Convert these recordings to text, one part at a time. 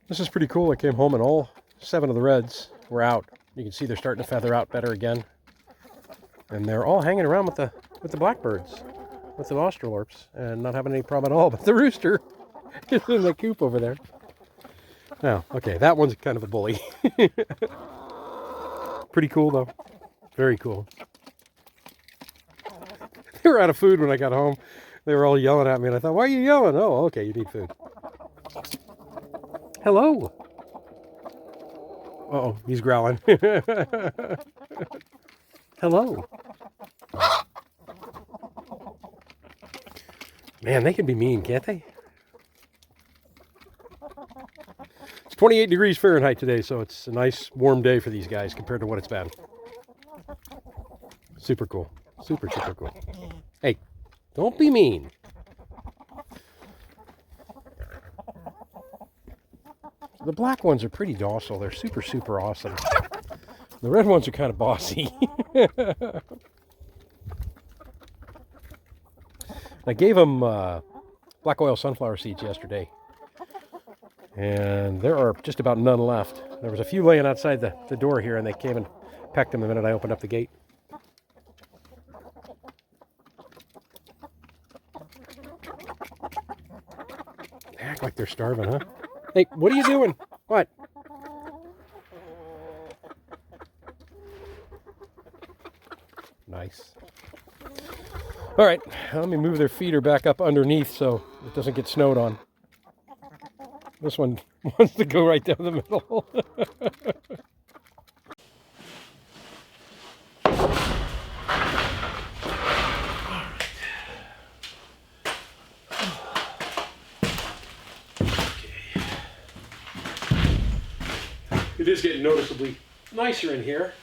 This is pretty cool. I came home and all 7 of the reds were out. You can see they're starting to feather out better again. And they're all hanging around with the blackbirds, with the australorps, and not having any problem at all. But the rooster is in the coop over there. Now, okay, that one's kind of a bully. Pretty cool though. Very cool. They were out of food when I got home. They were all yelling at me, and I thought, why are you yelling? Oh, okay, you need food. Hello. Uh-oh, he's growling. Hello. Man, they can be mean, can't they? It's 28 degrees Fahrenheit today, so it's a nice warm day for these guys compared to what it's been. Super cool. Super, super cool. Hey, don't be mean. The black ones are pretty docile. They're super, super awesome. The red ones are kind of bossy. I gave them black oil sunflower seeds yesterday. And there are just about none left. There was a few laying outside the door here, and they came and pecked them the minute I opened up the gate. They act like they're starving, huh? Hey, what are you doing? What? Nice. All right, let me move their feeder back up underneath so it doesn't get snowed on. This one wants to go right down the middle. It is getting noticeably nicer in here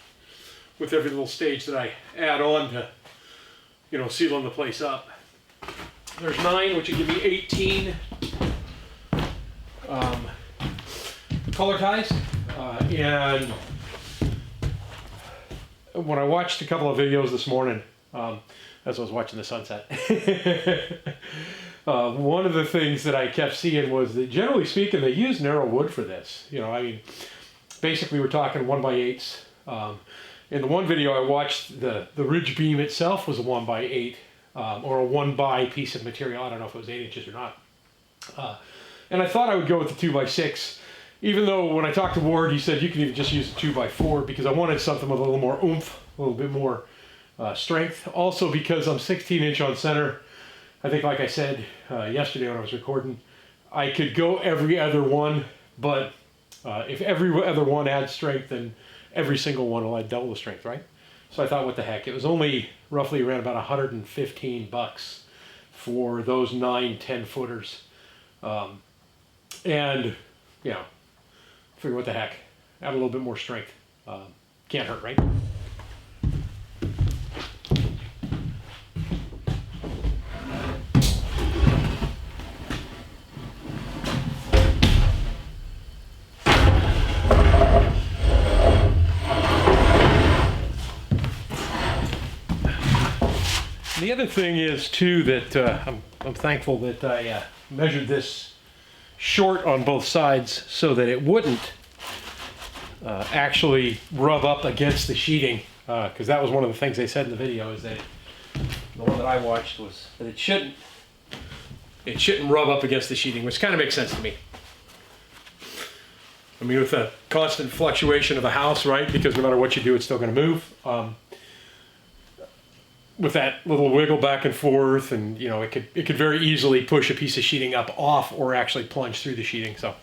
with every little stage that I add on to, sealing the place up. There's 9, which would give me 18 color ties. And when I watched a couple of videos this morning, as I was watching the sunset, one of the things that I kept seeing was that, generally speaking, they use narrow wood for this. Basically we're talking 1x8s. In the one video I watched, the ridge beam itself was a 1x8, or a 1x piece of material. I don't know if it was 8 inches or not. And I thought I would go with the 2x6, even though when I talked to Ward, he said you can even just use a 2x4, because I wanted something with a little more oomph, a little bit more strength. Also because I'm 16-inch on center. I think, like I said yesterday when I was recording, I could go every other one, but if every other one adds strength, then every single one will add double the strength, right? So I thought, what the heck? It was only roughly around about $115 for those 9 10-footers. And, figure what the heck. Add a little bit more strength. Can't hurt, right? The other thing is, too, that I'm thankful that I measured this short on both sides so that it wouldn't actually rub up against the sheeting, because that was one of the things they said in the video, is that the one that I watched was that it shouldn't rub up against the sheeting, which kind of makes sense to me. I mean, with the constant fluctuation of a house, right? Because no matter what you do, it's still going to move. With that little wiggle back and forth, and it could very easily push a piece of sheeting up off, or actually plunge through the sheeting. So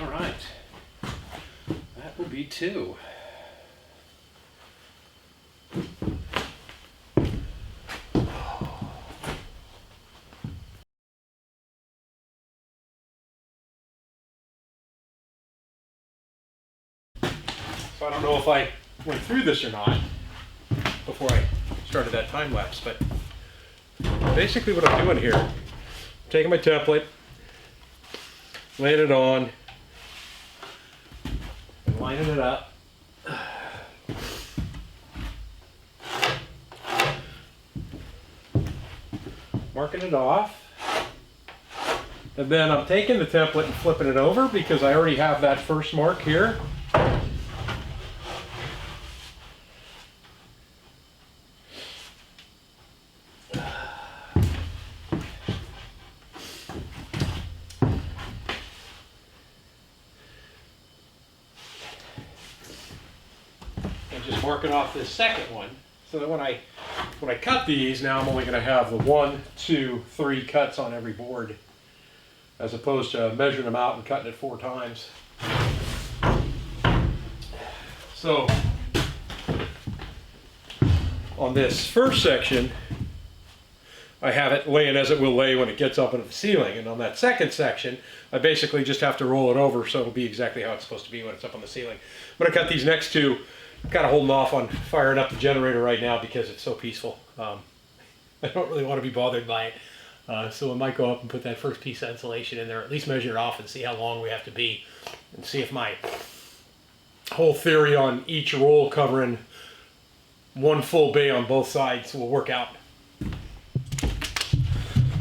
all right, that will be 2. So I don't know if I went through this or not before I started that time lapse, but basically what I'm doing here, I'm taking my template, laying it on, and lining it up. Marking it off. And then I'm taking the template and flipping it over because I already have that first mark here. And just marking off this second one so that when I cut these, now I'm only going to have the 1, 2, 3 cuts on every board, as opposed to measuring them out and cutting it 4 times. So on this first section, I have it laying as it will lay when it gets up into the ceiling. And on that second section, I basically just have to roll it over so it'll be exactly how it's supposed to be when it's up on the ceiling. I'm going to cut these next two. I'm kind of holding off on firing up the generator right now because it's so peaceful. I don't really want to be bothered by it. So I might go up and put that first piece of insulation in there, at least measure it off and see how long we have to be, and see if my whole theory on each roll covering 1 full bay on both sides will work out.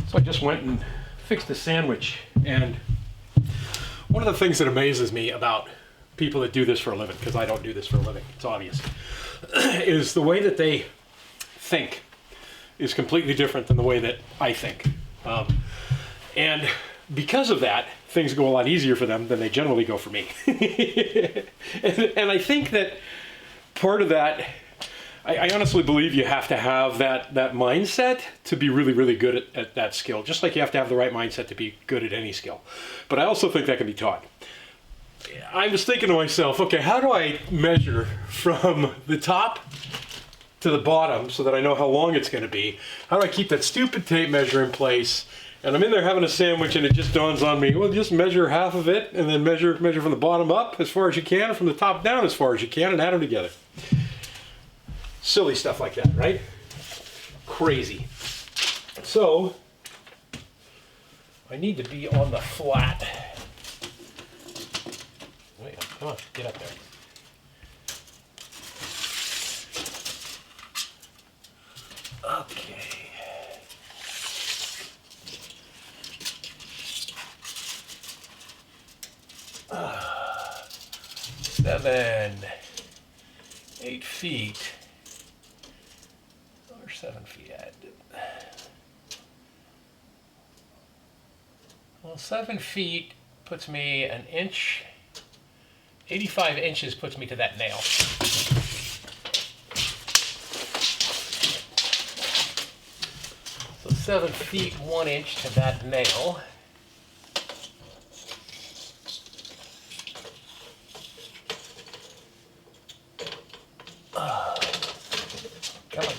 So I just went and fixed the sandwich, and one of the things that amazes me about people that do this for a living, because I don't do this for a living, it's obvious, is the way that they think is completely different than the way that I think. And because of that, things go a lot easier for them than they generally go for me. and I think that part of that, I honestly believe you have to have that mindset to be really, really good at that skill, just like you have to have the right mindset to be good at any skill. But I also think that can be taught. I was thinking to myself, okay, how do I measure from the top to the bottom so that I know how long it's going to be? How do I keep that stupid tape measure in place? And I'm in there having a sandwich and it just dawns on me, well, just measure half of it and then measure from the bottom up as far as you can and from the top down as far as you can and add them together. Silly stuff like that, right? Crazy. So I need to be on the flat. Wait, come on, get up there. Okay. Seven, 8 feet, or 7 feet. Well, 7 feet puts me an inch. 85 inches puts me to that nail. So 7 feet, 1 inch to that nail. Come on.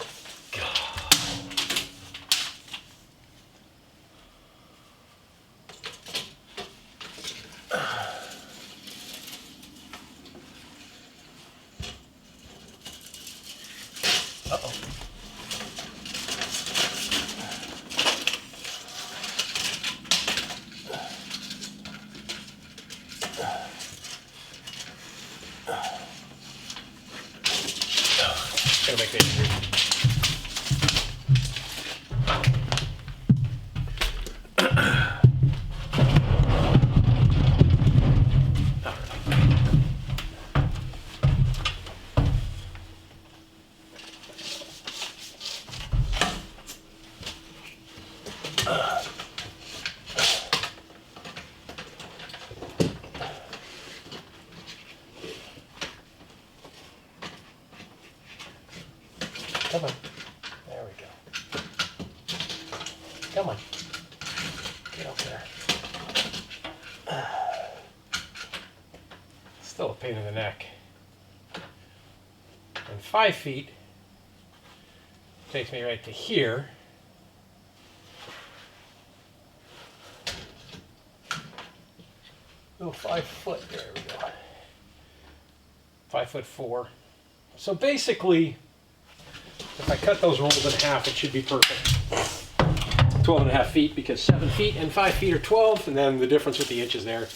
Uh-oh. Gonna make that easier. Come on. There we go. Come on. Get up there. Still a pain in the neck. And 5 feet takes me right to here. Oh, 5 foot. There we go. 5'4". So basically, if I cut those rolls in half, it should be perfect. 12.5 feet, because 7 feet and 5 feet are 12, and then the difference with the inches there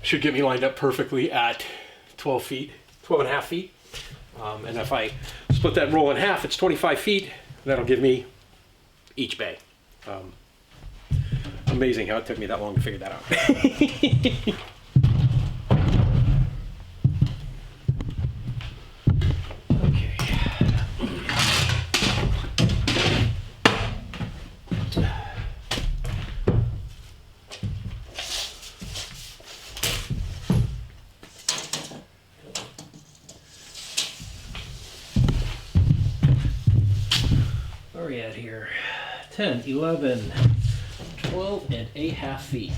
should get me lined up perfectly at 12 feet, 12.5 feet. And if I split that roll in half, it's 25 feet. That'll give me each bay. Amazing how it took me that long to figure that out. Where are we at here? 10, 11, 12 and a half feet.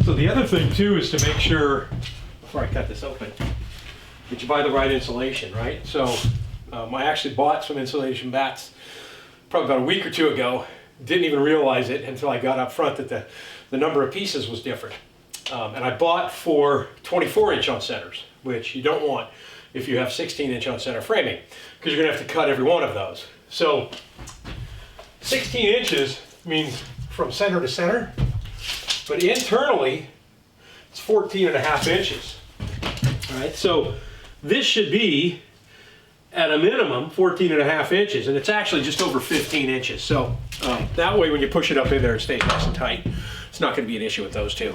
So the other thing too is to make sure, before I cut this open, that you buy the right insulation, right? So I actually bought some insulation bats probably about a week or two ago. Didn't even realize it until I got up front that the number of pieces was different. And I bought for 24-inch on centers, which you don't want if you have 16-inch on center framing, because you're gonna have to cut every one of those. So 16 inches means from center to center, but internally it's 14.5 inches. All right, so this should be at a minimum 14.5 inches, and it's actually just over 15 inches. So that way when you push it up in there, it stays nice and tight. It's not going to be an issue with those two.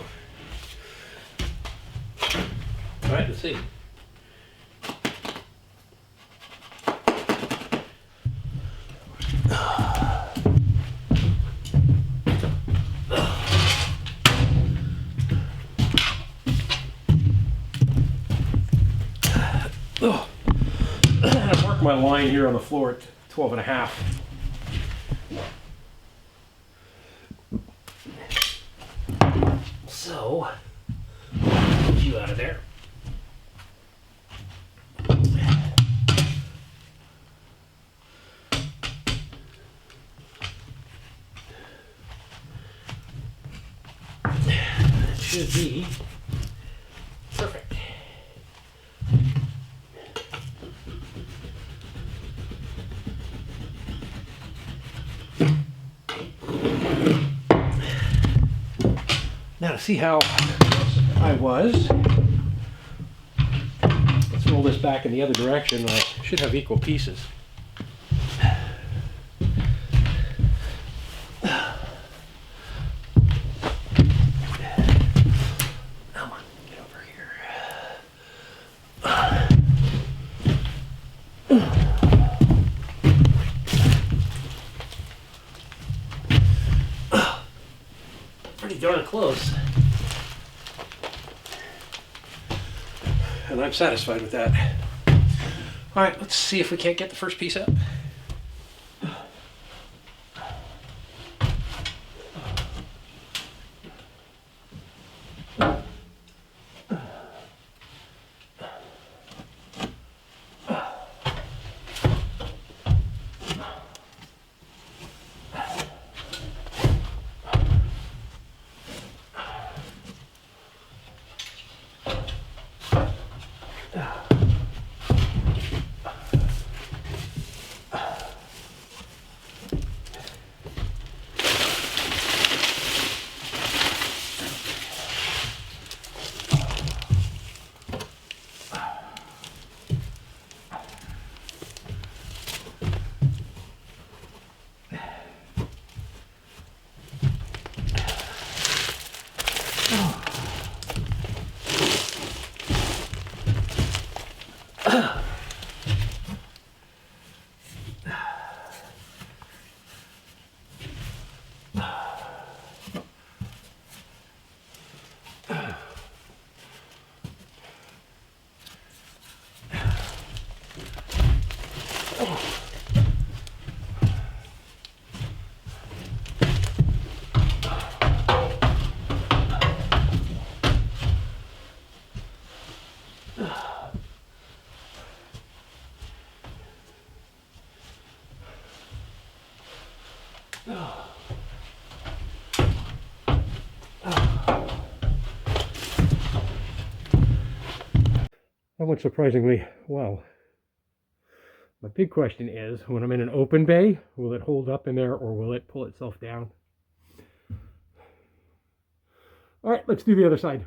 All right, let's see. Oh. I marked my line here on the floor at 12.5. So, get you out of there. That should be perfect. Now to see how I was, let's roll this back in the other direction. I should have equal pieces. Come on, get over here. Pretty darn close. And I'm satisfied with that. All right, let's see if we can't get the first piece up. That went surprisingly well. My big question is, when I'm in an open bay, will it hold up in there or will it pull itself down? All right, let's do the other side.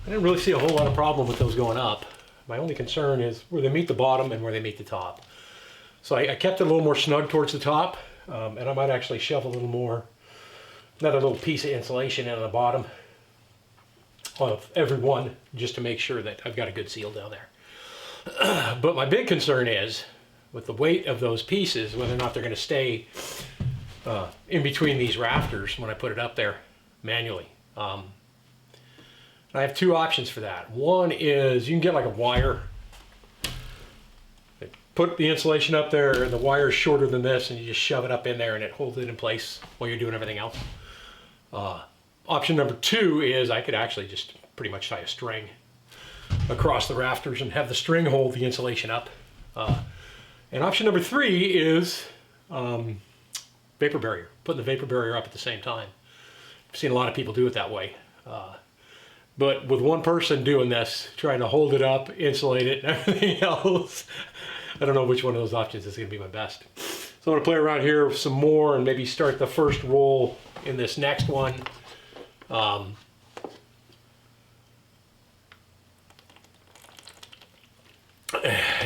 I didn't really see a whole lot of problem with those going up. My only concern is where they meet the bottom and where they meet the top. So I kept it a little more snug towards the top, and I might actually shove a little more, another little piece of insulation in on the bottom of every one, just to make sure that I've got a good seal down there. But my big concern is, with the weight of those pieces, whether or not they're going to stay in between these rafters when I put it up there manually. I have two options for that. One is you can get like a wire. Put the insulation up there and the wire is shorter than this and you just shove it up in there and it holds it in place while you're doing everything else. Option number two is I could actually just pretty much tie a string across the rafters and have the string hold the insulation up. And option number three is vapor barrier, putting the vapor barrier up at the same time. I've seen a lot of people do it that way. But with one person doing this, trying to hold it up, insulate it, and everything else, I don't know which one of those options is going to be my best. So I'm going to play around here with some more and maybe start the first roll in this next one. And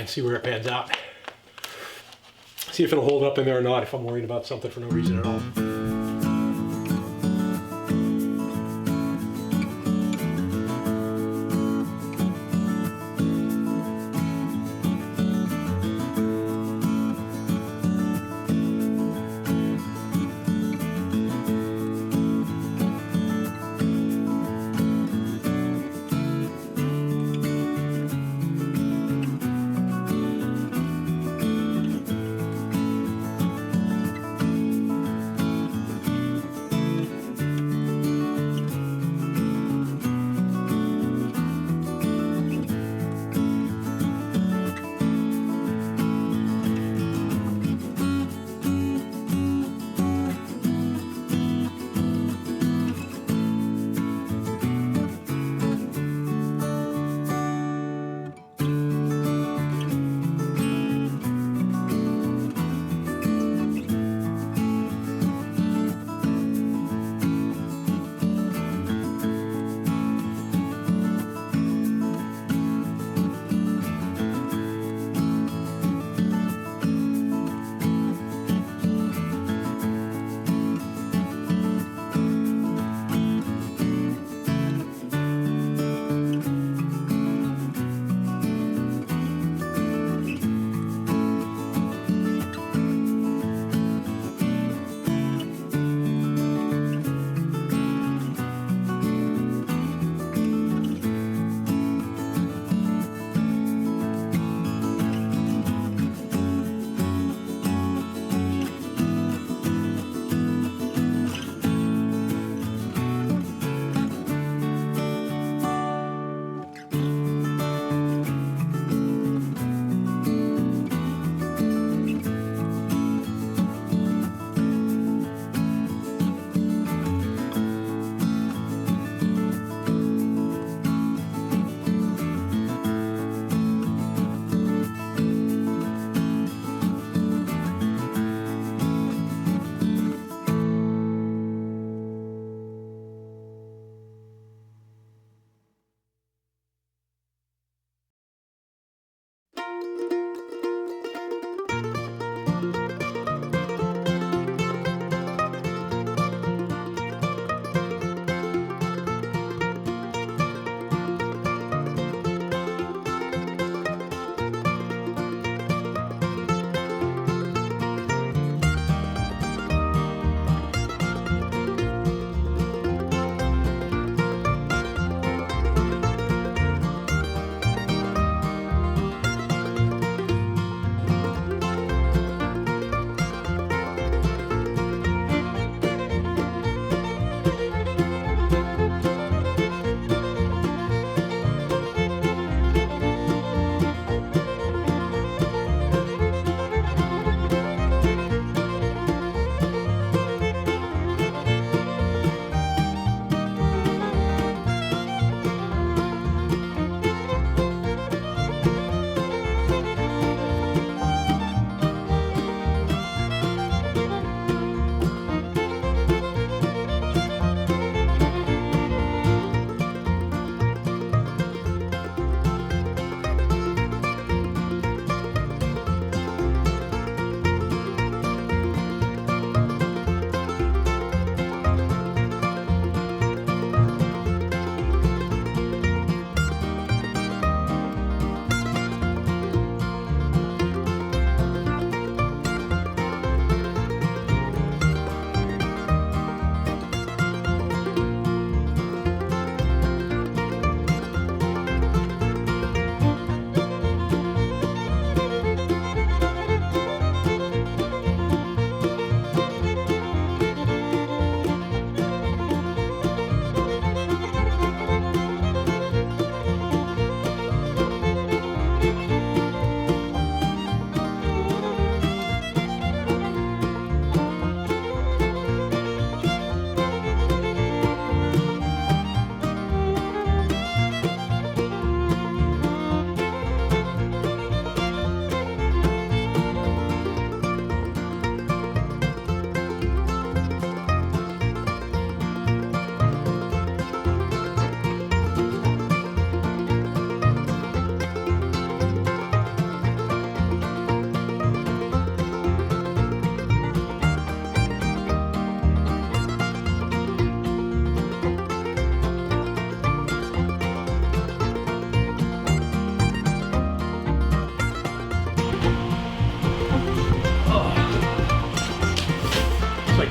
see where it pans out. See if it'll hold up in there or not, if I'm worried about something for no reason at all.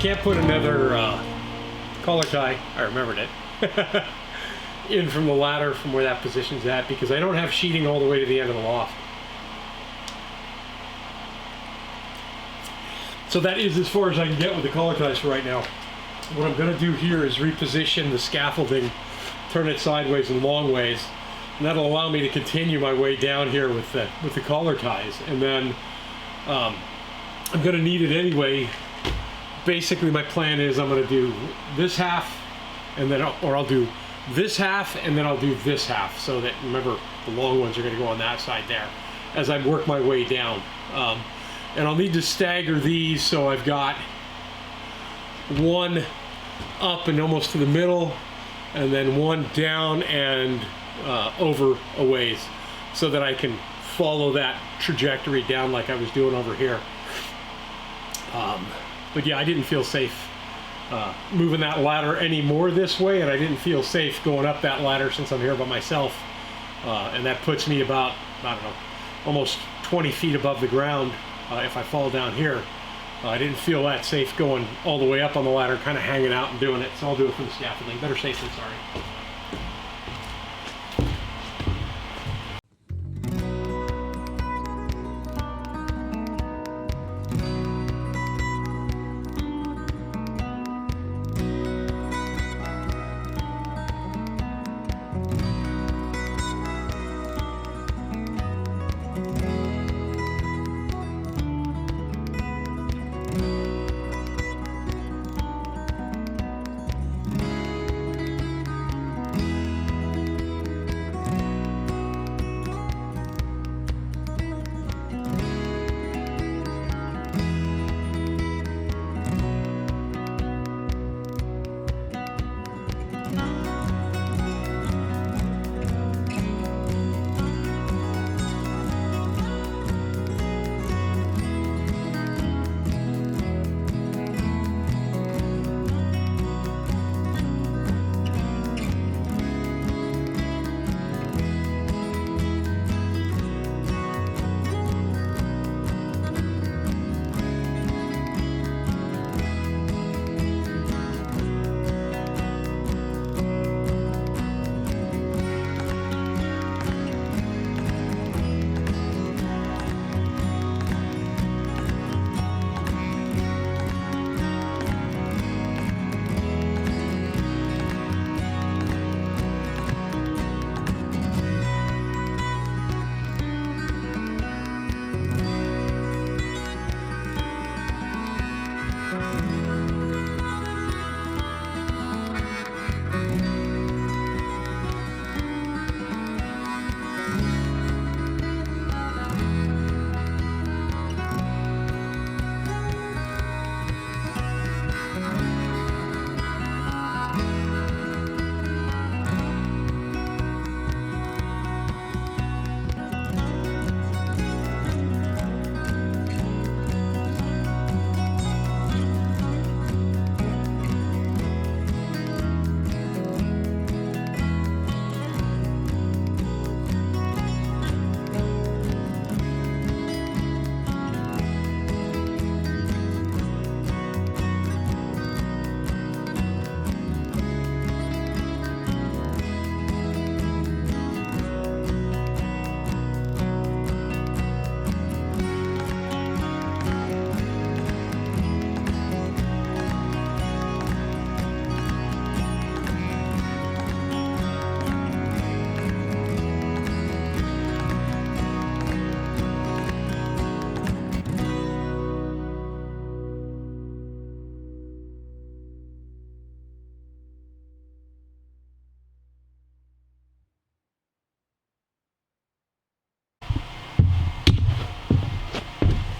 can't put another collar tie, I remembered it, in from the ladder from where that position's at, because I don't have sheeting all the way to the end of the loft. So that is as far as I can get with the collar ties for right now. What I'm going to do here is reposition the scaffolding, turn it sideways and long ways, and that'll allow me to continue my way down here with the collar ties. And then I'm going to need it anyway. Basically, my plan is I'm going to do this half, and then I'll do this half, and then I'll do this half, so that, remember, the long ones are going to go on that side there as I work my way down. And I'll need to stagger these, so I've got one up and almost to the middle, and then one down and over a ways, so that I can follow that trajectory down like I was doing over here. But yeah, I didn't feel safe moving that ladder anymore this way, and I didn't feel safe going up that ladder since I'm here by myself. And that puts me about, I don't know, almost 20 feet above the ground if I fall down here. I didn't feel that safe going all the way up on the ladder, kind of hanging out and doing it, so I'll do it from the scaffolding. Better safe than sorry.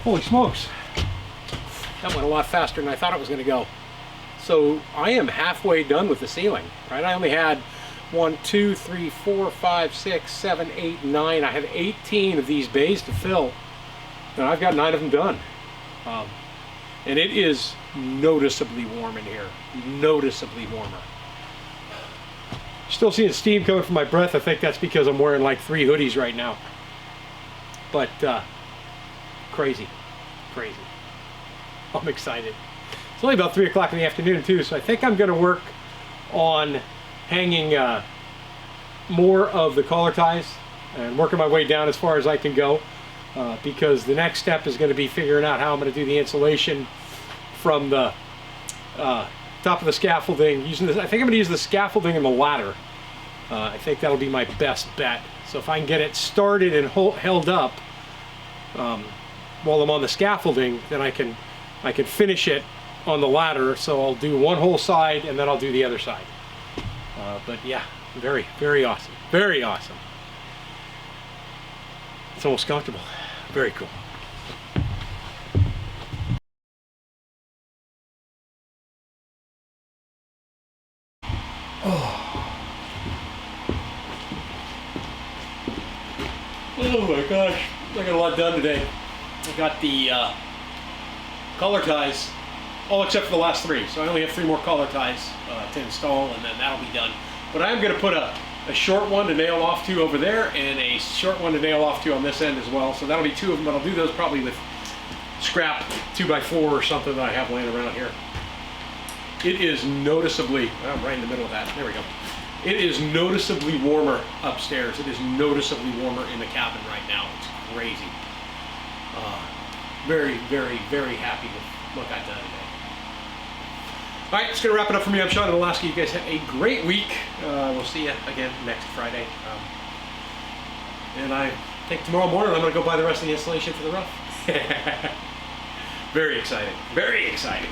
Holy smokes, that went a lot faster than I thought it was going to go. So I am halfway done with the ceiling, right? I only had 1, 2, 3, 4, 5, 6, 7, 8, 9. I have 18 of these bays to fill, and I've got 9 of them done. And it is noticeably warm in here, noticeably warmer. Still seeing steam coming from my breath. I think that's because I'm wearing like 3 hoodies right now. But crazy, crazy. I'm excited. It's only about 3 o'clock in the afternoon too, so I think I'm going to work on hanging more of the collar ties and working my way down as far as I can go, because the next step is going to be figuring out how I'm going to do the insulation from the top of the scaffolding. Using this, I think I'm going to use the scaffolding and the ladder. I think that'll be my best bet. So if I can get it started and held up while I'm on the scaffolding, then I can finish it on the ladder. So I'll do one whole side and then I'll do the other side. But yeah, very, very awesome. Very awesome. It's almost comfortable. Very cool. Oh my gosh, I got a lot done today. I got the collar ties, all except for the last 3. So I only have 3 more collar ties to install, and then that'll be done. But I'm going to put a short one to nail off to over there, and a short one to nail off to on this end as well. So that'll be 2 of them, but I'll do those probably with scrap 2x4 or something that I have laying around here. It is noticeably, I'm right in the middle of that, there we go. It is noticeably warmer upstairs. It is noticeably warmer in the cabin right now. It's crazy. Very, very, very happy with what I've done today. All right, it's going to wrap it up for me. I'm Sean in Alaska. You guys have a great week. We'll see you again next Friday. And I think tomorrow morning I'm going to go buy the rest of the installation for the roof. Very exciting. Very exciting.